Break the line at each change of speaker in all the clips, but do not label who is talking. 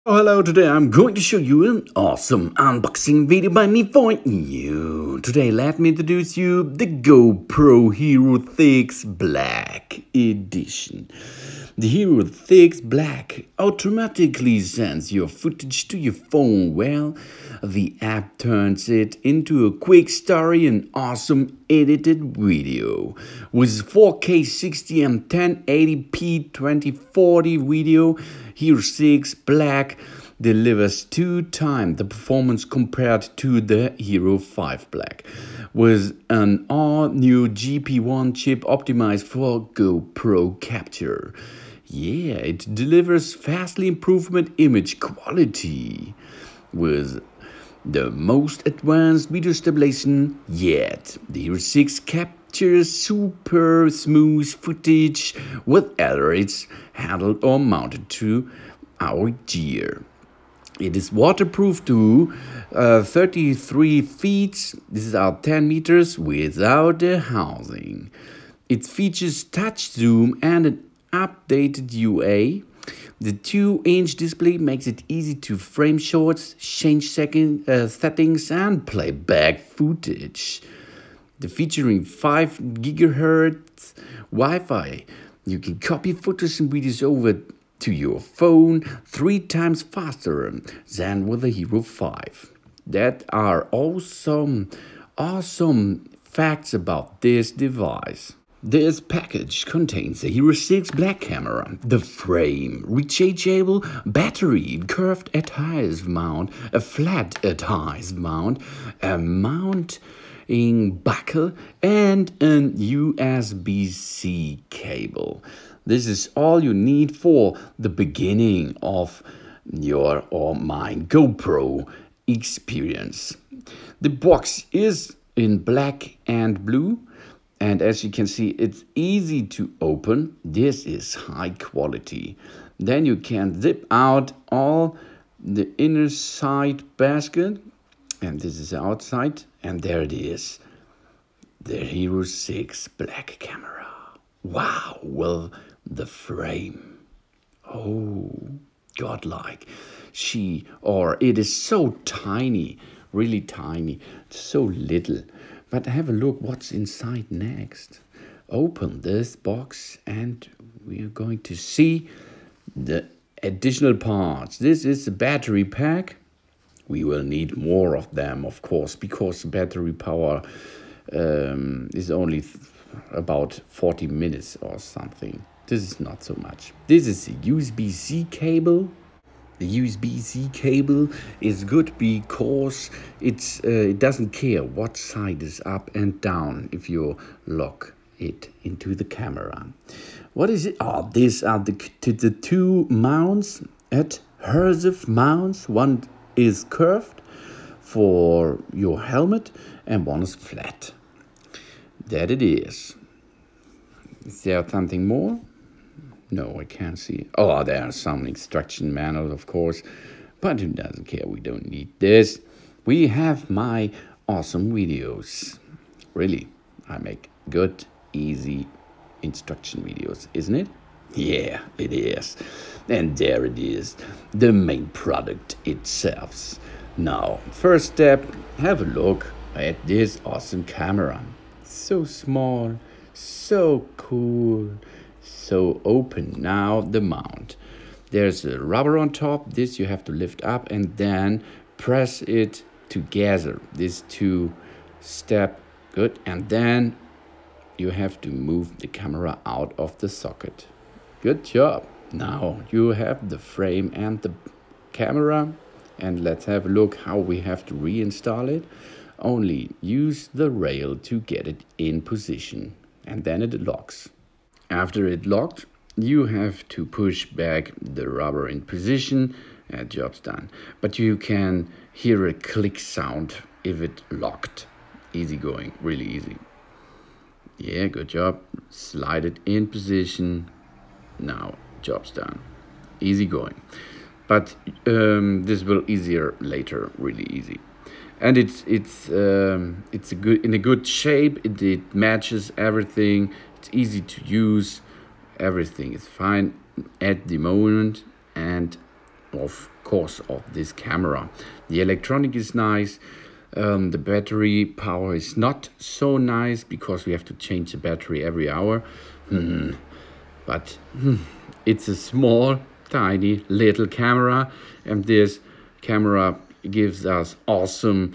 Oh, hello, today I'm going to show you an awesome unboxing video by me for you. Today let me introduce you the GoPro HERO6 Black edition. The HERO6 Black automatically sends your footage to your phone. Well, the app turns it into a quick story and awesome edited video. With 4K 60 and 1080p 2040 video, HERO6 Black delivers 2 times the performance compared to the HERO5 Black, with an all-new GP1 chip optimized for GoPro capture. Yeah, it delivers vastly improved image quality with the most advanced video stabilization yet. The HERO6 captures super smooth footage whether it's handled or mounted to our gear. It is waterproof to 33 feet, this is our 10 meters, without a housing. It features touch zoom and an updated UA. The 2-inch display makes it easy to frame shots, change settings and play back footage. The featuring 5 GHz Wi-Fi, you can copy photos and videos over to your phone 3 times faster than with the HERO5. That are awesome facts about this device. This package contains a HERO6 Black camera, the frame, rechargeable battery, curved adhesive mount, a flat adhesive mount, a mounting buckle, and an USB-C cable. This is all you need for the beginning of your or mine GoPro experience. The box is in black and blue. And as you can see, it's easy to open. This is high quality. Then you can zip out all the inner side basket. And this is the outside. And there it is. The HERO6 Black camera. Wow, well, the frame. Oh, godlike. It is so tiny, really tiny, so little. But have a look what's inside next. Open this box and we are going to see the additional parts. This is the battery pack. We will need more of them, of course, because the battery power is only about 40 minutes or something. This is not so much. This is a USB-C cable. The USB-C cable is good because it doesn't care what side is up and down if you lock it into the camera. What is it? Oh, these are the 2 mounts, adhesive mounts. One is curved for your helmet and one is flat. That it is. Is there something more? No, I can't see. Oh, there's some instruction manual, of course, but who doesn't care? We don't need this. We have my awesome videos. Really, I make good, easy instruction videos, isn't it? Yeah, it is. And there it is, the main product itself. Now, first step, have a look at this awesome camera. So small, so cool. So open now the mount. There's a rubber on top. This you have to lift up and then press it together. This 2-step, good. And then you have to move the camera out of the socket. Good job. Now you have the frame and the camera. And let's have a look how we have to reinstall it. Only use the rail to get it in position. And then it locks. After it locked, you have to push back the rubber in position and job's done. But you can hear a click sound if it locked. Easy going, really easy. Yeah, good job. Slide it in position. Now, job's done. Easy going. But this will easier later, really easy. And it's in a good shape. It matches everything. It's easy to use. Everything is fine at the moment, and of course of this camera. The electronic is nice. The battery power is not so nice because we have to change the battery every hour. But it's a small, tiny, little camera, and this camera gives us awesome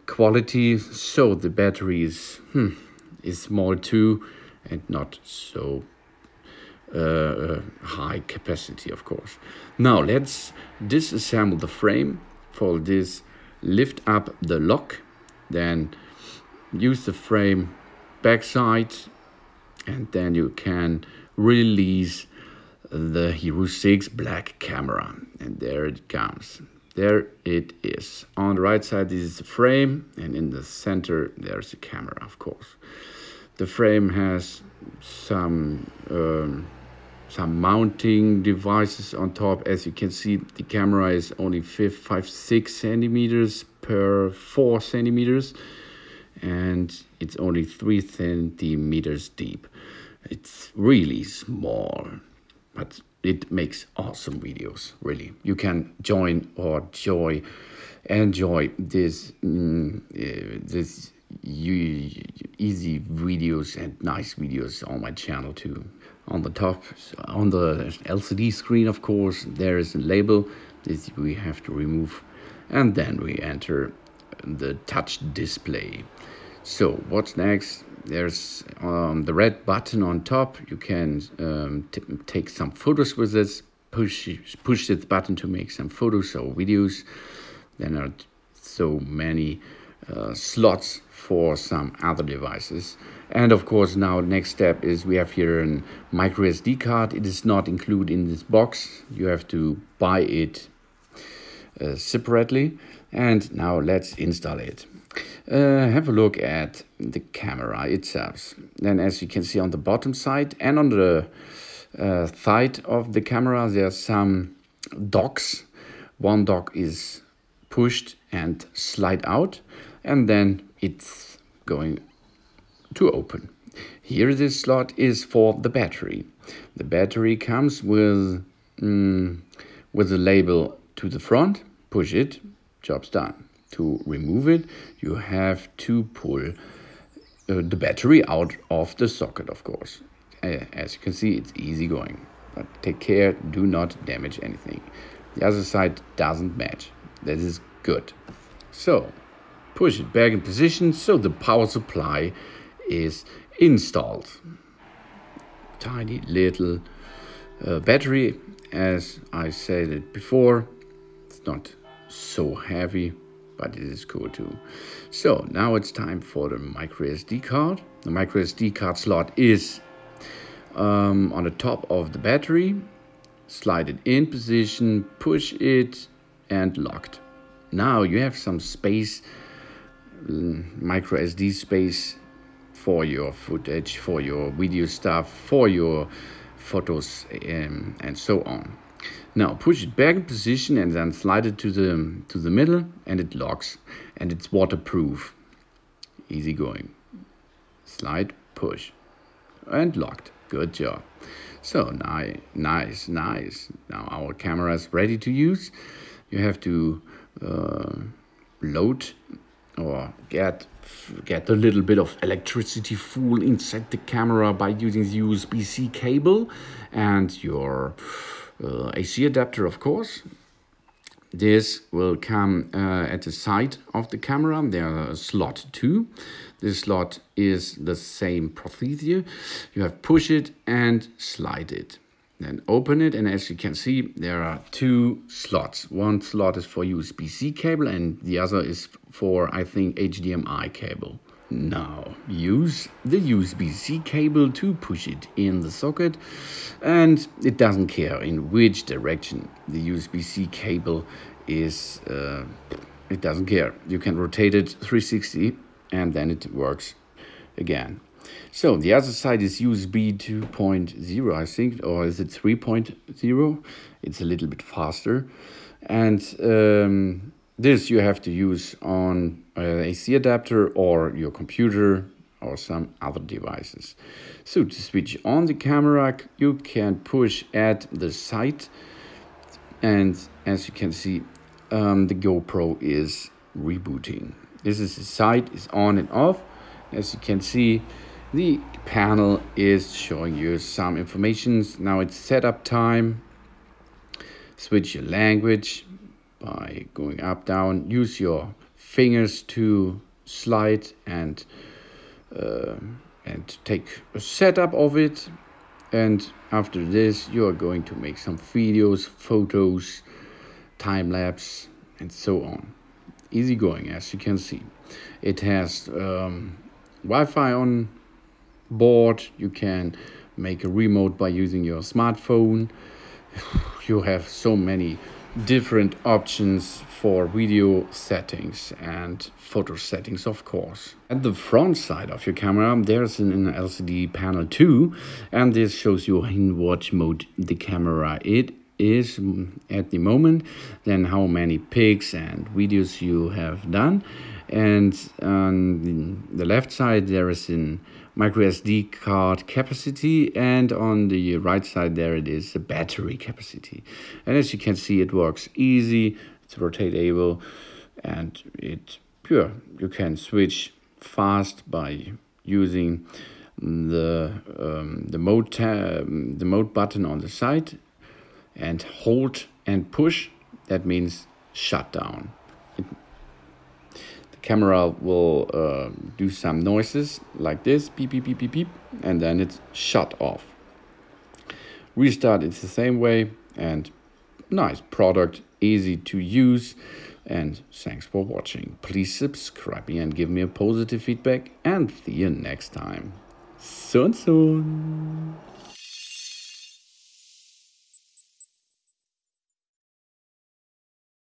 quality. So the battery is small too, and not so high capacity, of course. Now let's disassemble the frame. For this, lift up the lock, then use the frame backside, and then you can release the HERO6 Black camera. And there it comes. There it is. On the right side, this is the frame, and in the center, there's the camera, of course. The frame has some mounting devices on top. As you can see, the camera is only 5-6 centimeters per 4 centimeters, and it's only 3 centimeters deep. It's really small, but it makes awesome videos, really. You can enjoy this easy videos and nice videos on my channel too. On the top, on the LCD screen, of course, there is a label. This we have to remove, and then we enter the touch display. So what's next? There's the red button on top. You can take some photos with this. Push this button to make some photos or videos. Then there are so many slots for some other devices. And of course, now next step is we have here a micro SD card. It is not included in this box. You have to buy it separately. And now let's install it. Have a look at the camera itself. Then, as you can see on the bottom side and on the side of the camera, there are some docks. One dock is pushed and slide out, and then it's going to open. Here, this slot is for the battery. The battery comes with a label to the front. Push it, job's done. To remove it, you have to pull the battery out of the socket, of course. As you can see, it's easy going, but take care, do not damage anything. The other side doesn't match. That is good. So, push it back in position so the power supply is installed. Tiny little battery, as I said it before. It's not so heavy, but it is cool too. So now it's time for the micro SD card. The micro SD card slot is on the top of the battery. Slide it in position, push it, and locked. Now you have some space, micro SD space, for your footage, for your video stuff, for your photos, and so on. Now push it back in position and then slide it to the middle, and it locks, and it's waterproof. Easy going. Slide, push, and locked. Good job. So nice. Now our camera is ready to use. You have to load or get a little bit of electricity full inside the camera by using the USB-C cable and your AC adapter, of course. This will come at the side of the camera. There is a slot too. This slot is the same procedure. You have push it and slide it. Then open it, and as you can see, there are two slots. One slot is for USB-C cable and the other is for, I think, HDMI cable. Now use the USB-C cable to push it in the socket, and it doesn't care in which direction the USB-C cable is, it doesn't care. You can rotate it 360 and then it works again. So the other side is USB 2.0, I think, or is it 3.0? It's a little bit faster. And this you have to use on AC adapter or your computer or some other devices. So to switch on the camera, you can push at the side And as you can see, the GoPro is rebooting. This is the site is on and off. As you can see, the panel is showing you some information. Now it's setup time. Switch your language by going up, down. Use your fingers to slide and take a setup of it. And after this, you are going to make some videos, photos, time-lapse, and so on. Easy going, as you can see. It has Wi-Fi on board. You can make a remote by using your smartphone. You have so many different options for video settings and photo settings, of course. At the front side of your camera, there's an LCD panel too, and this shows you in what mode the camera it is at the moment, then how many pics and videos you have done. And on the left side there is an micro SD card capacity, and on the right side there it is a battery capacity. And as you can see, it works easy, it's rotatable, and you can switch fast by using the mode button on the side, and hold and push. That means shut down. The camera will do some noises like this, beep, beep, beep, beep, beep, and then it's shut off. Restart, it's the same way, and nice product, easy to use. And thanks for watching. Please subscribe me and give me a positive feedback, and see you next time. Soon.